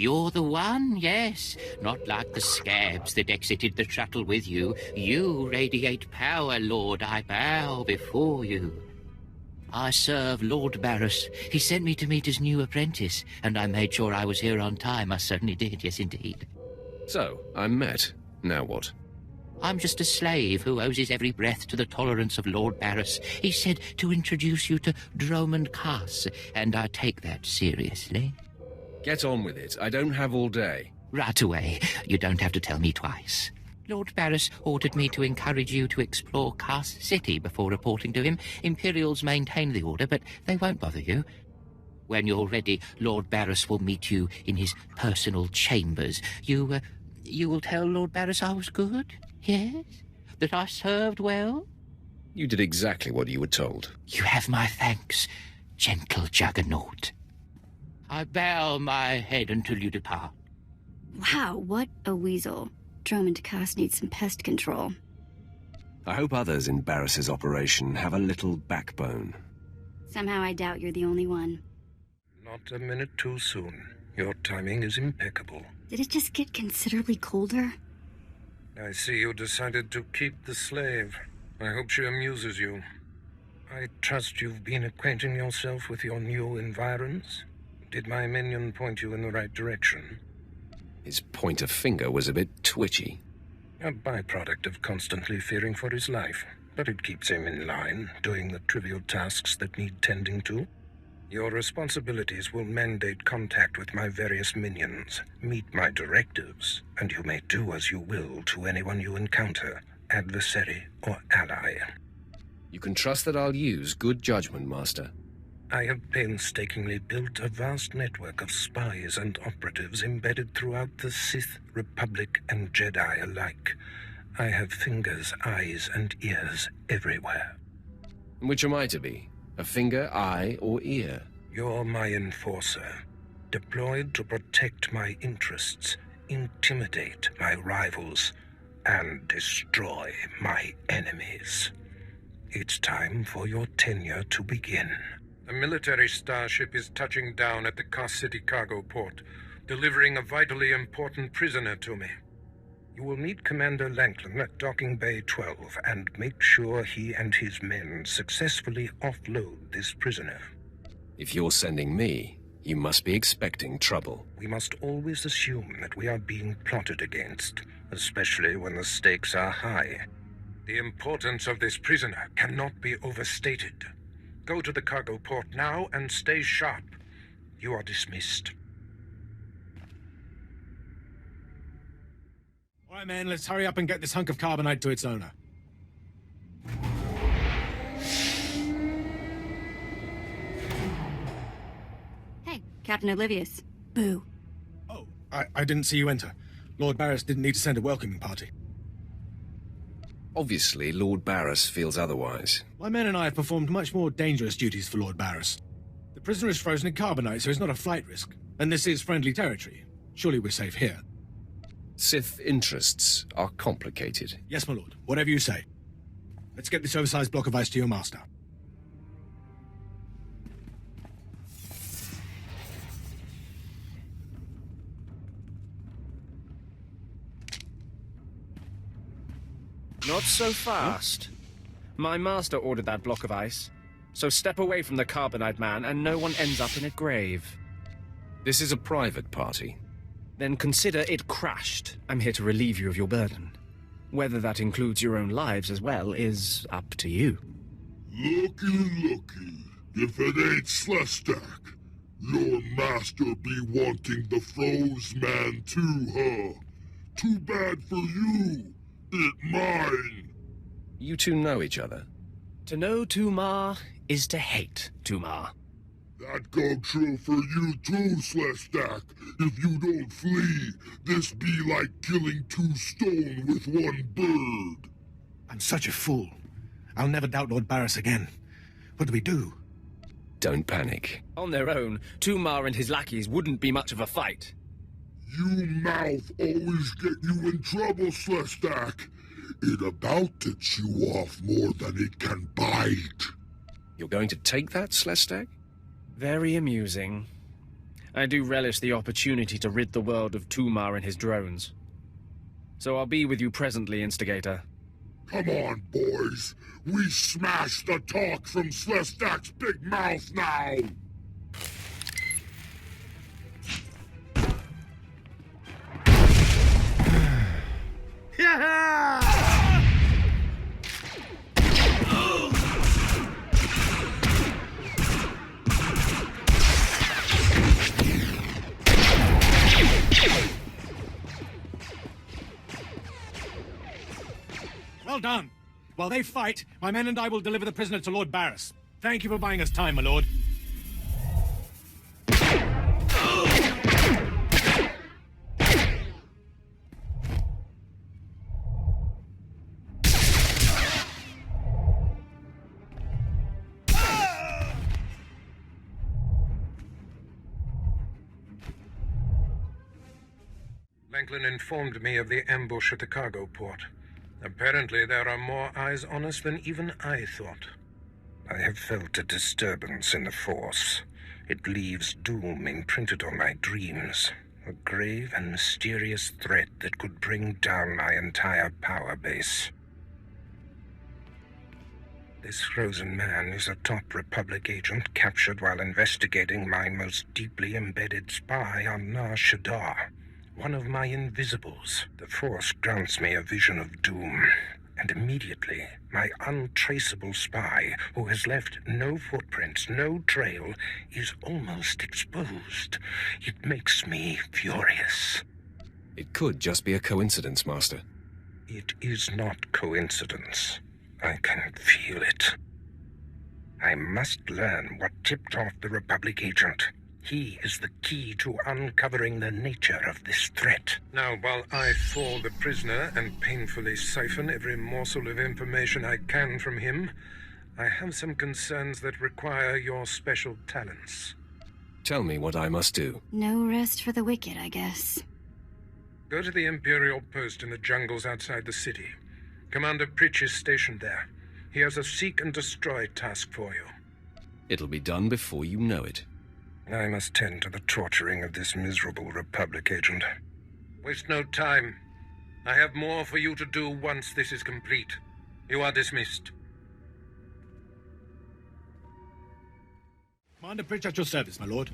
You're the one, yes. Not like the scabs that exited the shuttle with you. You radiate power, Lord. I bow before you. I serve Lord Baras. He sent me to meet his new apprentice, and I made sure I was here on time. I certainly did, yes indeed. So, I'm met. Now what? I'm just a slave who owes his every breath to the tolerance of Lord Baras. He said to introduce you to Dromund Kaas, and I take that seriously. Get on with it. I don't have all day. Right away. You don't have to tell me twice. Lord Baras ordered me to encourage you to explore Kaas City before reporting to him. Imperials maintain the order, but they won't bother you. When you're ready, Lord Baras will meet you in his personal chambers. You will tell Lord Baras I was good? Yes? That I served well? You did exactly what you were told. You have my thanks, gentle Juggernaut. I bow my head until you depart. Wow, what a weasel. Dromund Kaas needs some pest control. I hope others in Barris's operation have a little backbone. Somehow I doubt you're the only one. Not a minute too soon. Your timing is impeccable. Did it just get considerably colder? I see you decided to keep the slave. I hope she amuses you. I trust you've been acquainting yourself with your new environs. Did my minion point you in the right direction? His pointer finger was a bit twitchy. A byproduct of constantly fearing for his life, but it keeps him in line, doing the trivial tasks that need tending to. Your responsibilities will mandate contact with my various minions, meet my directives, and you may do as you will to anyone you encounter, adversary or ally. You can trust that I'll use good judgment, Master. I have painstakingly built a vast network of spies and operatives embedded throughout the Sith, Republic, and Jedi alike. I have fingers, eyes, and ears everywhere. Which am I to be? A finger, eye, or ear? You're my enforcer, deployed to protect my interests, intimidate my rivals, and destroy my enemies. It's time for your tenure to begin. A military starship is touching down at the Kaas City cargo port, delivering a vitally important prisoner to me. You will meet Commander Lanklin at Docking Bay 12 and make sure he and his men successfully offload this prisoner. If you're sending me, you must be expecting trouble. We must always assume that we are being plotted against, especially when the stakes are high. The importance of this prisoner cannot be overstated. Go to the cargo port now and stay sharp. You are dismissed. All right, man, let's hurry up and get this hunk of carbonite to its owner. Hey, Captain Oblivious. Boo. Oh, I didn't see you enter. Lord Baras didn't need to send a welcoming party. Obviously, Lord Baras feels otherwise. My men and I have performed much more dangerous duties for Lord Baras. The prisoner is frozen in carbonite, so he's not a flight risk. And this is friendly territory. Surely we're safe here. Sith interests are complicated. Yes, my lord. Whatever you say. Let's get this oversized block of ice to your master. Not so fast. My master ordered that block of ice, so step away from the carbonite man and no one ends up in a grave. This is a private party. Then consider it crashed. I'm here to relieve you of your burden. Whether that includes your own lives as well is up to you. Looky. If it ain't SWTOR, your master be wanting the froze man too, huh? Too bad for you. It mine. You two know each other? To know Tumar is to hate Tumar. That go true for you too, SWTOR. If you don't flee, this be like killing two stone with one bird. I'm such a fool. I'll never doubt Lord Baras again. What do we do? Don't panic. On their own, Tumar and his lackeys wouldn't be much of a fight. You mouth always get you in trouble, SWTOR. It about to chew off more than it can bite. You're going to take that, SWTOR? Very amusing. I do relish the opportunity to rid the world of Tumar and his drones. So I'll be with you presently, Instigator. Come on, boys. We smash the talk from SWTOR's big mouth now! Well done. While they fight, my men and I will deliver the prisoner to Lord Baras. Thank you for buying us time, my lord. Franklin informed me of the ambush at the cargo port. Apparently there are more eyes on us than even I thought. I have felt a disturbance in the Force. It leaves doom imprinted on my dreams. A grave and mysterious threat that could bring down my entire power base. This frozen man is a top Republic agent captured while investigating my most deeply embedded spy on SWTOR. One of my invisibles. The Force grants me a vision of doom, and immediately, my untraceable spy, who has left no footprints, no trail, is almost exposed. It makes me furious. It could just be a coincidence, Master. It is not coincidence. I can feel it. I must learn what tipped off the Republic agent. He is the key to uncovering the nature of this threat. Now, while I thaw the prisoner and painfully siphon every morsel of information I can from him, I have some concerns that require your special talents. Tell me what I must do. No rest for the wicked, I guess. Go to the Imperial post in the jungles outside the city. Commander Pritch is stationed there. He has a seek and destroy task for you. It'll be done before you know it. I must tend to the torturing of this miserable Republic agent. Waste no time. I have more for you to do once this is complete. You are dismissed. Commander Pritch at your service, my lord.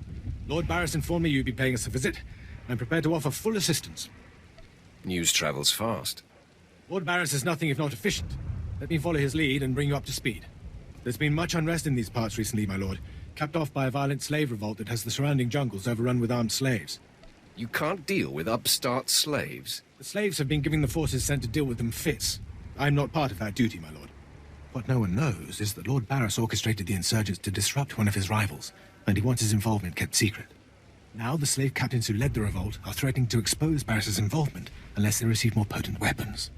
Lord Baras informed me you'd be paying us a visit. I'm prepared to offer full assistance. News travels fast. Lord Baras is nothing if not efficient. Let me follow his lead and bring you up to speed. There's been much unrest in these parts recently, my lord, capped off by a violent slave revolt that has the surrounding jungles overrun with armed slaves. You can't deal with upstart slaves. The slaves have been giving the forces sent to deal with them fits. I'm not part of that duty, my lord. What no one knows is that Lord Baras orchestrated the insurgents to disrupt one of his rivals, and he wants his involvement kept secret. Now the slave captains who led the revolt are threatening to expose Baras's involvement unless they receive more potent weapons.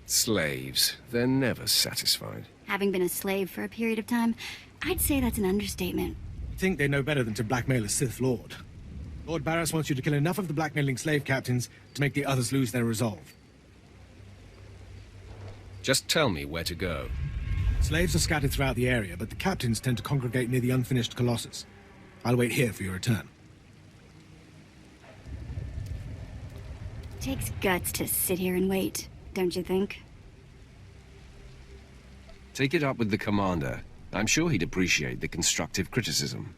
Slaves. They're never satisfied. Having been a slave for a period of time, I'd say that's an understatement. I think they know better than to blackmail a Sith Lord. Lord Baras wants you to kill enough of the blackmailing slave captains to make the others lose their resolve. Just tell me where to go. Slaves are scattered throughout the area, but the captains tend to congregate near the unfinished Colossus. I'll wait here for your return. Takes guts to sit here and wait, don't you think? Take it up with the commander. I'm sure he'd appreciate the constructive criticism.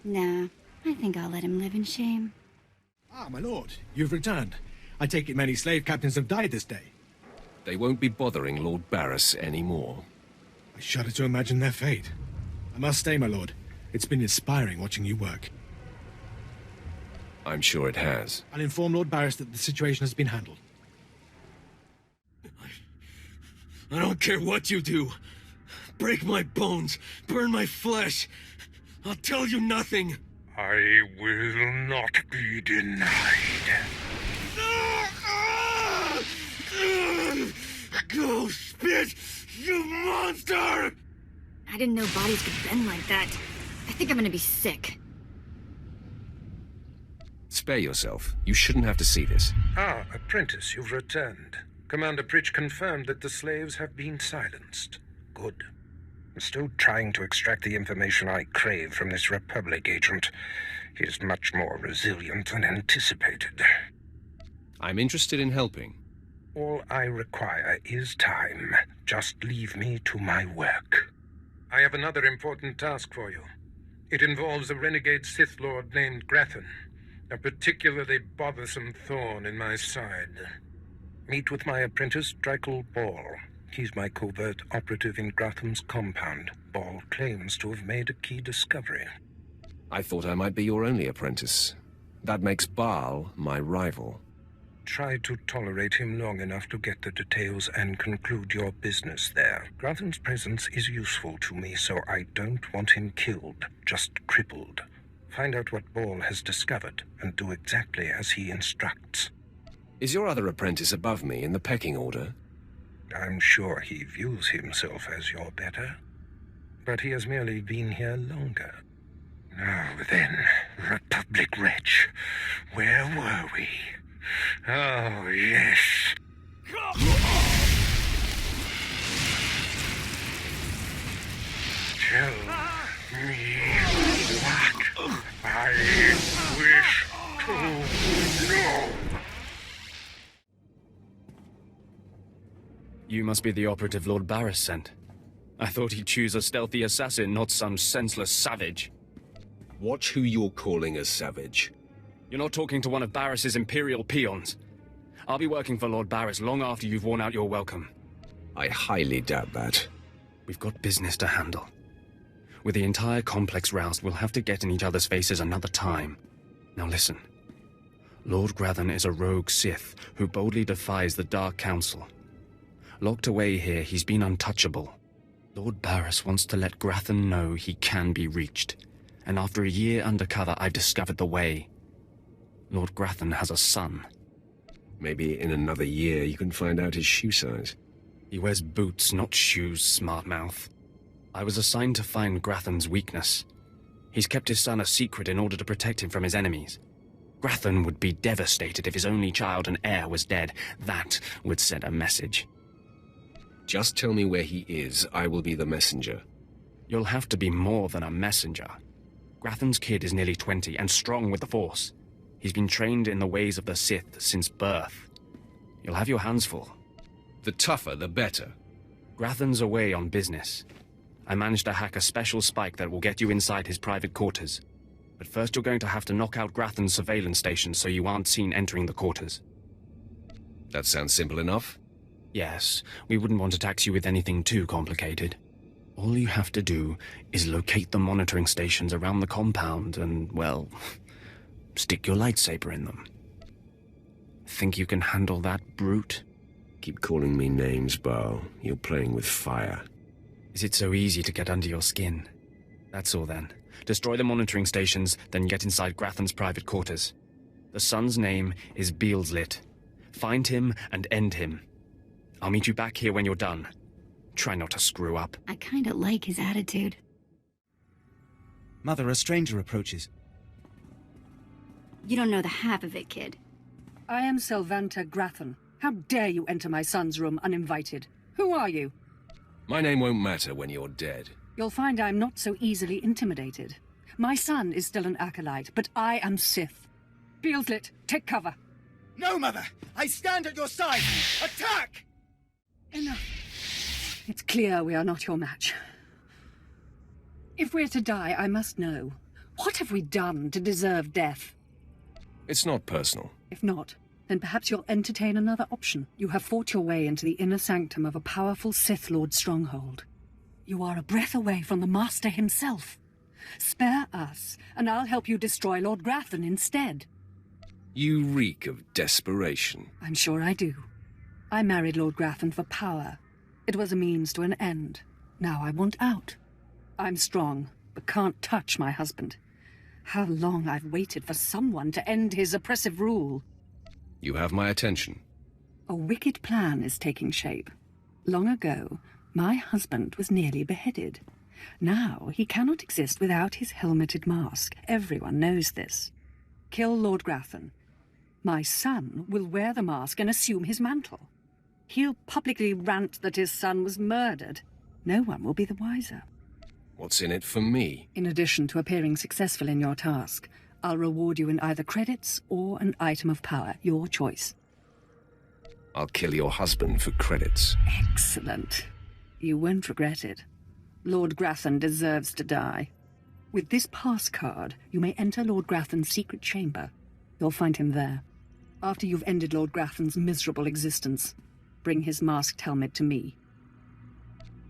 Nah, I think I'll let him live in shame. Ah, my lord, you've returned. I take it many slave captains have died this day. They won't be bothering Lord Baras anymore. I shudder to imagine their fate. I must stay, my lord. It's been inspiring watching you work. I'm sure it has. I'll inform Lord Baras that the situation has been handled. I don't care what you do. Break my bones, burn my flesh. I'll tell you nothing. I will not be denied. Go spit, you monster! I didn't know bodies could bend like that. I think I'm gonna be sick. Spare yourself. You shouldn't have to see this. Ah, apprentice, you've returned. Commander Pritch confirmed that the slaves have been silenced. Good. I'm still trying to extract the information I crave from this Republic agent. He's much more resilient than anticipated. I'm interested in helping. All I require is time. Just leave me to my work. I have another important task for you. It involves a renegade Sith Lord named Grathan, a particularly bothersome thorn in my side. Meet with my apprentice, Drykel Ball. He's my covert operative in Grathan's compound. Ball claims to have made a key discovery. I thought I might be your only apprentice. That makes Baal my rival. Try to tolerate him long enough to get the details and conclude your business there. Grathan's presence is useful to me, so I don't want him killed, just crippled. Find out what Ball has discovered, and do exactly as he instructs. Is your other apprentice above me in the pecking order? I'm sure he views himself as your better, but he has merely been here longer. Now then, Republic wretch, where were we? Oh, yes. Tell me what I wish to know. You must be the operative Lord Baras sent. I thought he'd choose a stealthy assassin, not some senseless savage. Watch who you're calling a savage. You're not talking to one of Baras's Imperial peons. I'll be working for Lord Baras long after you've worn out your welcome. I highly doubt that. We've got business to handle. With the entire complex roused, we'll have to get in each other's faces another time. Now listen. Lord Grathan is a rogue Sith who boldly defies the Dark Council. Locked away here, he's been untouchable. Lord Baras wants to let Grathan know he can be reached. And after a year undercover, I've discovered the way. Lord Grathan has a son. Maybe in another year you can find out his shoe size. He wears boots, not shoes, smartmouth. I was assigned to find Grathan's weakness. He's kept his son a secret in order to protect him from his enemies. Grathan would be devastated if his only child and heir was dead. That would send a message. Just tell me where he is. I will be the messenger. You'll have to be more than a messenger. Grathan's kid is nearly 20 and strong with the Force. He's been trained in the ways of the Sith since birth. You'll have your hands full. The tougher, the better. Grathan's away on business. I managed to hack a special spike that will get you inside his private quarters. But first you're going to have to knock out Grathan's surveillance station so you aren't seen entering the quarters. That sounds simple enough. Yes, we wouldn't want to tax you with anything too complicated. All you have to do is locate the monitoring stations around the compound and, well, stick your lightsaber in them. Think you can handle that, brute? Keep calling me names, Baal. You're playing with fire. Is it so easy to get under your skin? That's all then. Destroy the monitoring stations, then get inside Grathan's private quarters. The son's name is Beelslit. Find him and end him. I'll meet you back here when you're done. Try not to screw up. I kinda like his attitude. Mother, a stranger approaches. You don't know the half of it, kid. I am Selvanta Grathan. How dare you enter my son's room uninvited? Who are you? My name won't matter when you're dead. You'll find I'm not so easily intimidated. My son is still an acolyte, but I am Sith. Beelslit, take cover. No, Mother! I stand at your side! Attack! Enough. It's clear we are not your match. If we're to die, I must know. What have we done to deserve death? It's not personal. If not, then perhaps you'll entertain another option. You have fought your way into the inner sanctum of a powerful Sith Lord stronghold. You are a breath away from the Master himself. Spare us, and I'll help you destroy Lord Grathan instead. You reek of desperation. I'm sure I do. I married Lord Grathan for power. It was a means to an end. Now I want out. I'm strong, but can't touch my husband. How long I've waited for someone to end his oppressive rule. You have my attention. A wicked plan is taking shape. Long ago, my husband was nearly beheaded. Now he cannot exist without his helmeted mask. Everyone knows this. Kill Lord Grathan. My son will wear the mask and assume his mantle. He'll publicly rant that his son was murdered. No one will be the wiser. What's in it for me? In addition to appearing successful in your task, I'll reward you in either credits or an item of power, your choice. I'll kill your husband for credits. Excellent. You won't regret it. Lord Grathan deserves to die. With this pass card, you may enter Lord Grathan's secret chamber. You'll find him there. After you've ended Lord Grathan's miserable existence, bring his masked helmet to me.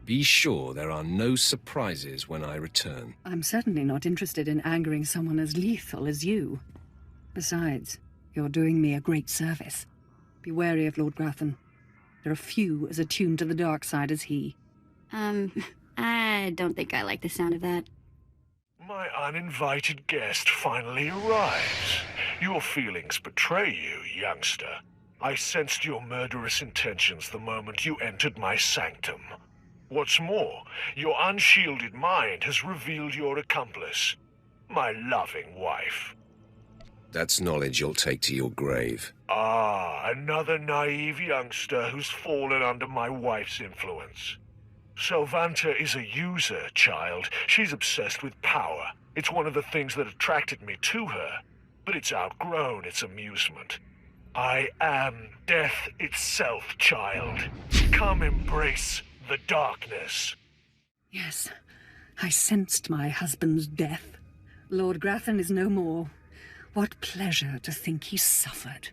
Be sure there are no surprises when I return. I'm certainly not interested in angering someone as lethal as you. Besides, you're doing me a great service. Be wary of Lord Grathan. There are few as attuned to the dark side as he. I don't think I like the sound of that. My uninvited guest finally arrives. Your feelings betray you, youngster. I sensed your murderous intentions the moment you entered my sanctum. What's more, your unshielded mind has revealed your accomplice, my loving wife. That's knowledge you'll take to your grave. Ah, another naive youngster who's fallen under my wife's influence. Sylvanta is a user, child. She's obsessed with power. It's one of the things that attracted me to her, but it's outgrown its amusement. I am death itself, child. Come embrace the darkness. Yes, I sensed my husband's death. Lord Grathan is no more. What pleasure to think he suffered.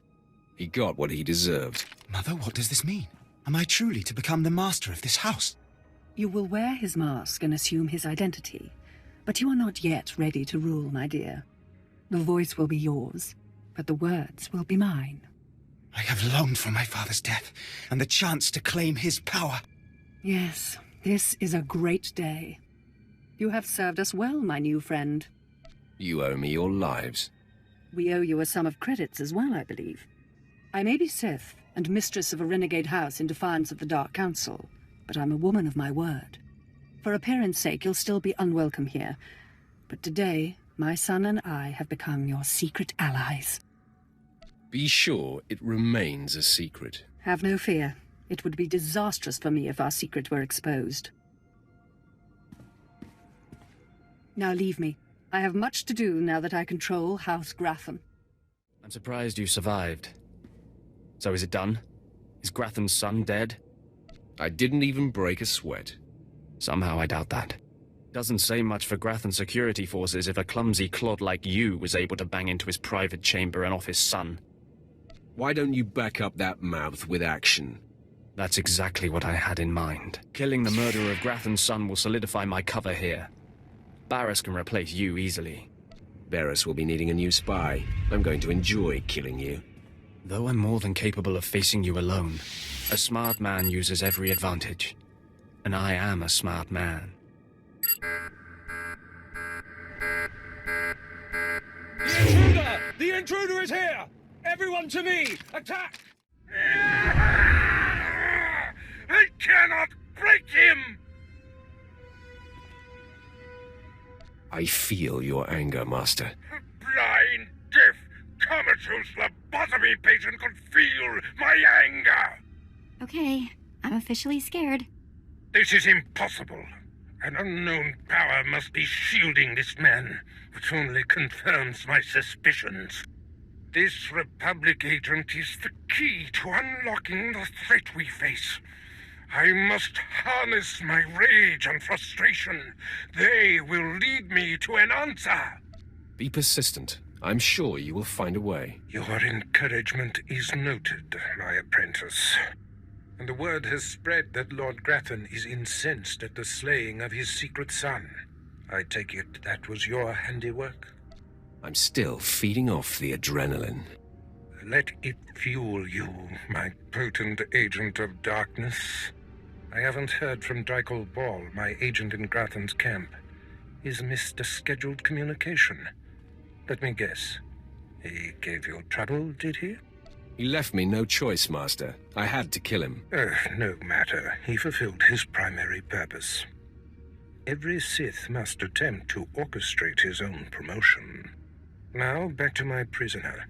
He got what he deserved. Mother, what does this mean? Am I truly to become the master of this house? You will wear his mask and assume his identity, but you are not yet ready to rule, my dear. The voice will be yours, but the words will be mine. I have longed for my father's death, and the chance to claim his power. Yes, this is a great day. You have served us well, my new friend. You owe me your lives. We owe you a sum of credits as well, I believe. I may be Sith, and mistress of a renegade house in defiance of the Dark Council, but I'm a woman of my word. For appearance sake, you'll still be unwelcome here. But today, my son and I have become your secret allies. Be sure it remains a secret. Have no fear. It would be disastrous for me if our secret were exposed. Now leave me. I have much to do now that I control House Grathan. I'm surprised you survived. So is it done? Is Grathan's son dead? I didn't even break a sweat. Somehow I doubt that. Doesn't say much for Grathan's security forces if a clumsy clod like you was able to bang into his private chamber and off his son. Why don't you back up that mouth with action? That's exactly what I had in mind. Killing the murderer of Grathan's son will solidify my cover here. Baras can replace you easily. Baras will be needing a new spy. I'm going to enjoy killing you. Though I'm more than capable of facing you alone, a smart man uses every advantage. And I am a smart man. The intruder! The intruder is here! Everyone to me! Attack! I cannot break him! I feel your anger, Master. Blind, deaf, comatose lobotomy patient could feel my anger! Okay, I'm officially scared. This is impossible. An unknown power must be shielding this man, which only confirms my suspicions. This Republic agent is the key to unlocking the threat we face. I must harness my rage and frustration. They will lead me to an answer. Be persistent. I'm sure you will find a way. Your encouragement is noted, my apprentice. And the word has spread that Lord Grathan is incensed at the slaying of his secret son. I take it that was your handiwork? I'm still feeding off the adrenaline. Let it fuel you, my potent agent of darkness. I haven't heard from Drykel Ball, my agent in Grathan's camp. He's missed a scheduled communication. Let me guess. He gave you trouble, did he? He left me no choice, Master. I had to kill him. No matter. He fulfilled his primary purpose. Every Sith must attempt to orchestrate his own promotion. Now, back to my prisoner.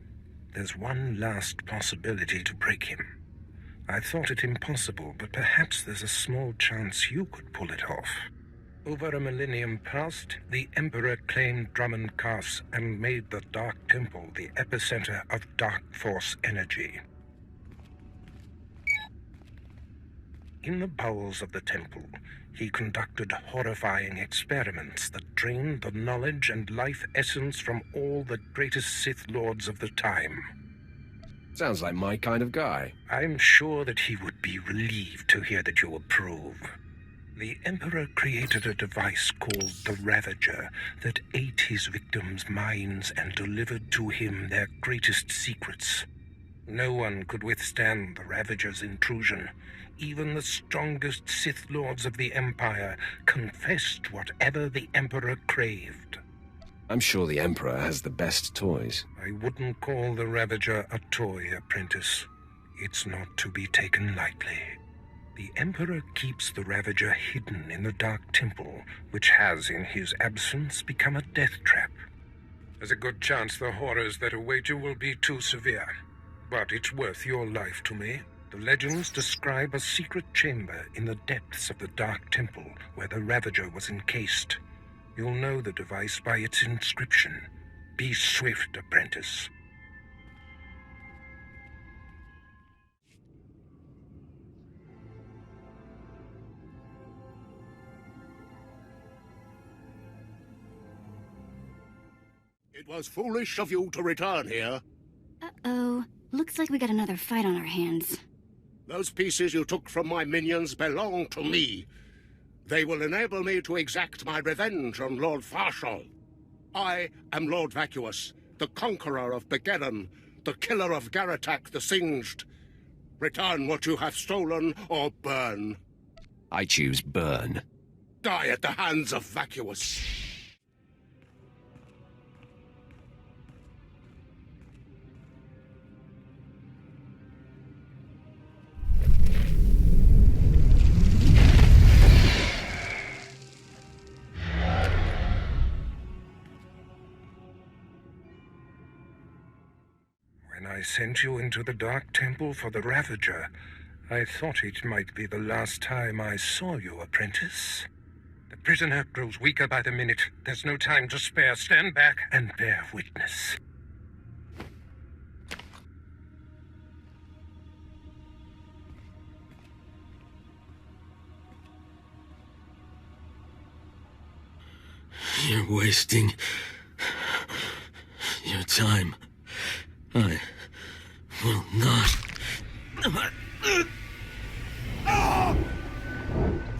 There's one last possibility to break him. I thought it impossible, but perhaps there's a small chance you could pull it off. Over a millennium past, the Emperor claimed Dromund Kaas and made the Dark Temple the epicenter of Dark Force energy. In the bowels of the temple, he conducted horrifying experiments that drained the knowledge and life essence from all the greatest Sith lords of the time. Sounds like my kind of guy. I'm sure that he would be relieved to hear that you approve. The Emperor created a device called the Ravager that ate his victims' minds and delivered to him their greatest secrets. No one could withstand the Ravager's intrusion. Even the strongest Sith lords of the Empire confessed whatever the Emperor craved. I'm sure the Emperor has the best toys. I wouldn't call the Ravager a toy, apprentice. It's not to be taken lightly. The Emperor keeps the Ravager hidden in the Dark Temple, which has, in his absence, become a death trap. There's a good chance the horrors that await you will be too severe, but it's worth your life to me. The legends describe a secret chamber in the depths of the Dark Temple where the Ravager was encased. You'll know the device by its inscription. Be swift, apprentice. It was foolish of you to return here. Uh-oh. Looks like we got another fight on our hands. Those pieces you took from my minions belong to me. They will enable me to exact my revenge on Lord Farshal. I am Lord Vacuous, the conqueror of Begeddon, the killer of Garatak the Singed. Return what you have stolen, or burn. I choose burn. Die at the hands of Vacuous. When I sent you into the Dark Temple for the Ravager, I thought it might be the last time I saw you, apprentice. The prisoner grows weaker by the minute. There's no time to spare. Stand back and bear witness. You're wasting your time. I will not.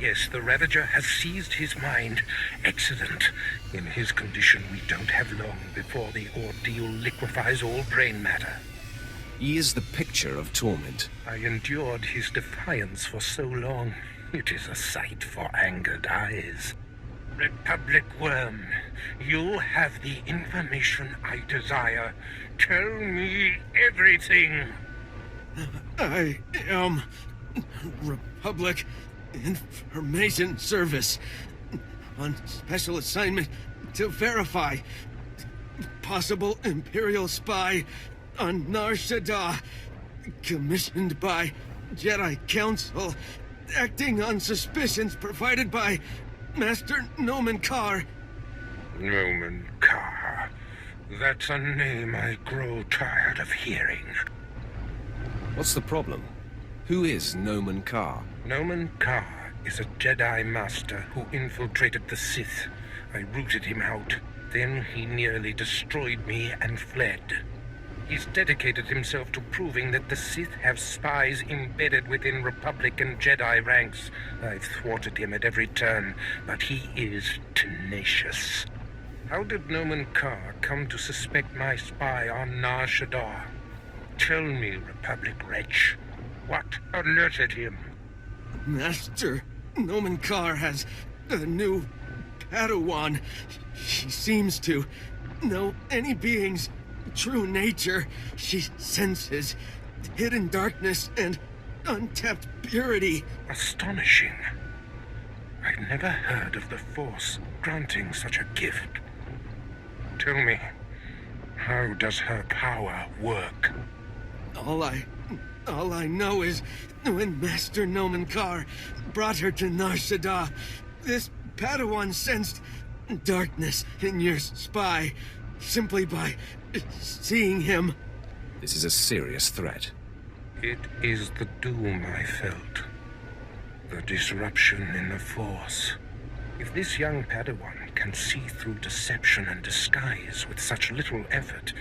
Yes, the Ravager has seized his mind. Excellent. In his condition, we don't have long before the ordeal liquefies all brain matter. He is the picture of torment. I endured his defiance for so long. It is a sight for angered eyes. Republic Worm, you have the information I desire. Tell me everything. I am Republic Information Service on special assignment to verify possible Imperial spy on Nar Shaddaa, commissioned by Jedi Council, acting on suspicions provided by Master Dromund Kaas. Dromund Kaas. That's a name I grow tired of hearing. What's the problem? Who is Dromund Kaas? Dromund Kaas is a Jedi Master who infiltrated the Sith. I rooted him out. Then he nearly destroyed me and fled. He's dedicated himself to proving that the Sith have spies embedded within Republic and Jedi ranks. I've thwarted him at every turn, but he is tenacious. How did Dromund Kaas come to suspect my spy on Nar Shaddaa? Tell me, Republic wretch, what alerted him? Master Dromund Kaas has a new Padawan. She seems to know any being's true nature. She senses hidden darkness and untapped purity. Astonishing. I've never heard of the Force granting such a gift. Tell me, how does her power work? All I know is when Master Dromund Kaas brought her to Nar Shaddaa, this Padawan sensed darkness in your spy simply by seeing him. This is a serious threat. It is the doom I felt. The disruption in the Force. If this young Padawan can see through deception and disguise with such little effort,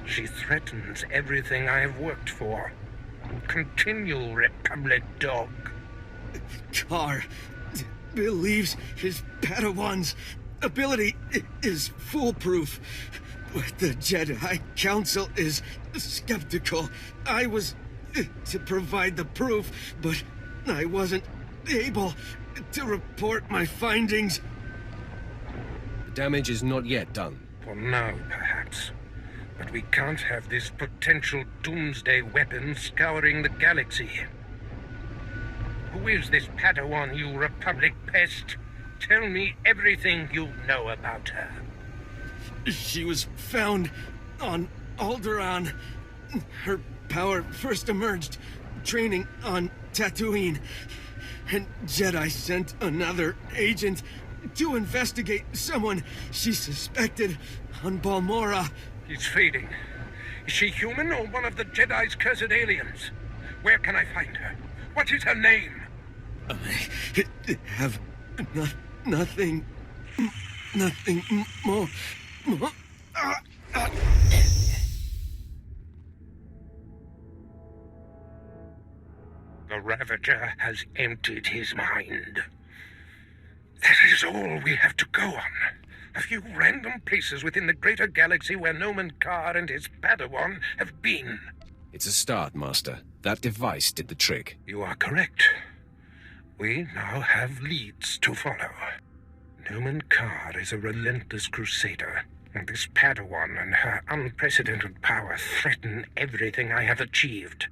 she threatens everything I have worked for. Continue, Republic dog. Kaar believes his Padawan's ability is foolproof, but the Jedi Council is skeptical. I was to provide the proof, but I wasn't able to report my findings. The damage is not yet done. For now, perhaps. But we can't have this potential doomsday weapon scouring the galaxy. Who is this Padawan, you Republic pest? Tell me everything you know about her. She was found on Alderaan. Her power first emerged training on Tatooine. And Jedi sent another agent to investigate someone she suspected on Balmorra. He's fading. Is she human or one of the Jedi's cursed aliens? Where can I find her? What is her name? I have nothing more. The Ravager has emptied his mind. That is all we have to go on. A few random places within the greater galaxy where Dromund Kaas and his Padawan have been. It's a start, Master. That device did the trick. You are correct. We now have leads to follow. Dromund Kaas is a relentless crusader, and this Padawan and her unprecedented power threaten everything I have achieved.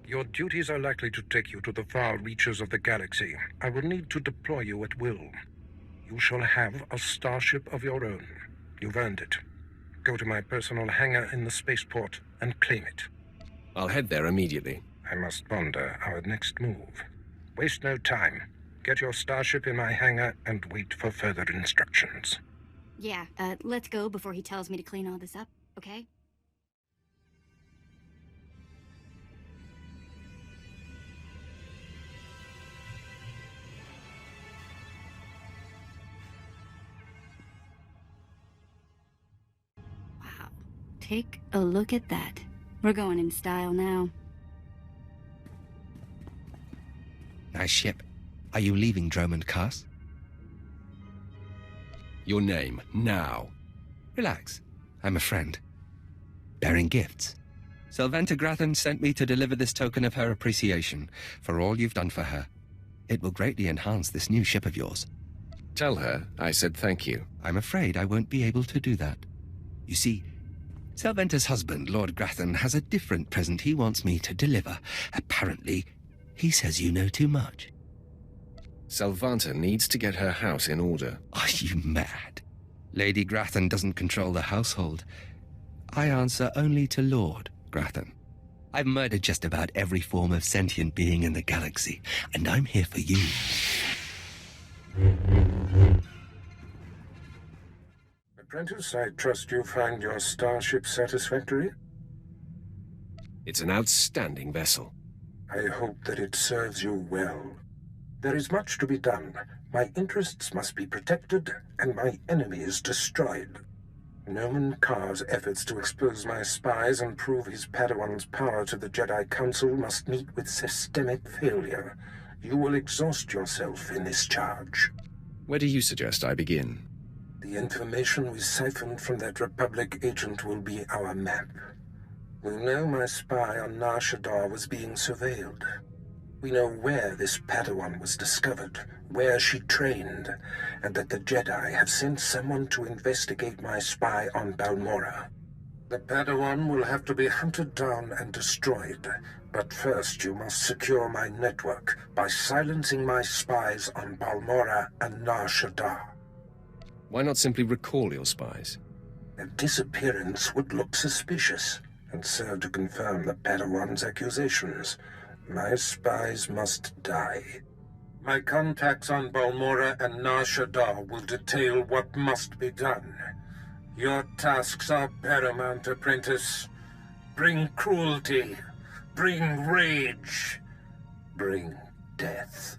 Your duties are likely to take you to the far reaches of the galaxy. I will need to deploy you at will. You shall have a starship of your own. You've earned it. Go to my personal hangar in the spaceport and claim it. I'll head there immediately. I must ponder our next move. Waste no time. Get your starship in my hangar and wait for further instructions. Yeah, let's go before he tells me to clean all this up, okay? Wow. Take a look at that. We're going in style now. Nice ship. Are you leaving Dromund Kaas? Your name, now. Relax. I'm a friend. Bearing gifts. Sylvanta Grathan sent me to deliver this token of her appreciation for all you've done for her. It will greatly enhance this new ship of yours. Tell her I said thank you. I'm afraid I won't be able to do that. You see, Sylvanta's husband, Lord Grathan, has a different present he wants me to deliver. Apparently, he says you know too much. Sylvanta needs to get her house in order. Are you mad? Lady Grathan doesn't control the household. I answer only to Lord Grathan. I've murdered just about every form of sentient being in the galaxy, and I'm here for you. Apprentice, I trust you find your starship satisfactory? It's an outstanding vessel. I hope that it serves you well. There is much to be done. My interests must be protected, and my enemies destroyed. Dromund Kaas' efforts to expose my spies and prove his Padawan's power to the Jedi Council must meet with systemic failure. You will exhaust yourself in this charge. Where do you suggest I begin? The information we siphoned from that Republic agent will be our map. We know my spy on Nar Shaddaa was being surveilled. We know where this Padawan was discovered, where she trained, and that the Jedi have sent someone to investigate my spy on Balmorra. The Padawan will have to be hunted down and destroyed, but first you must secure my network by silencing my spies on Balmorra and Nar Shaddaa. Why not simply recall your spies? Their disappearance would look suspicious and serve to confirm the Padawan's accusations. My spies must die. My contacts on Balmora and Nar Shaddaa will detail what must be done. Your tasks are paramount, apprentice. Bring cruelty. Bring rage. Bring death.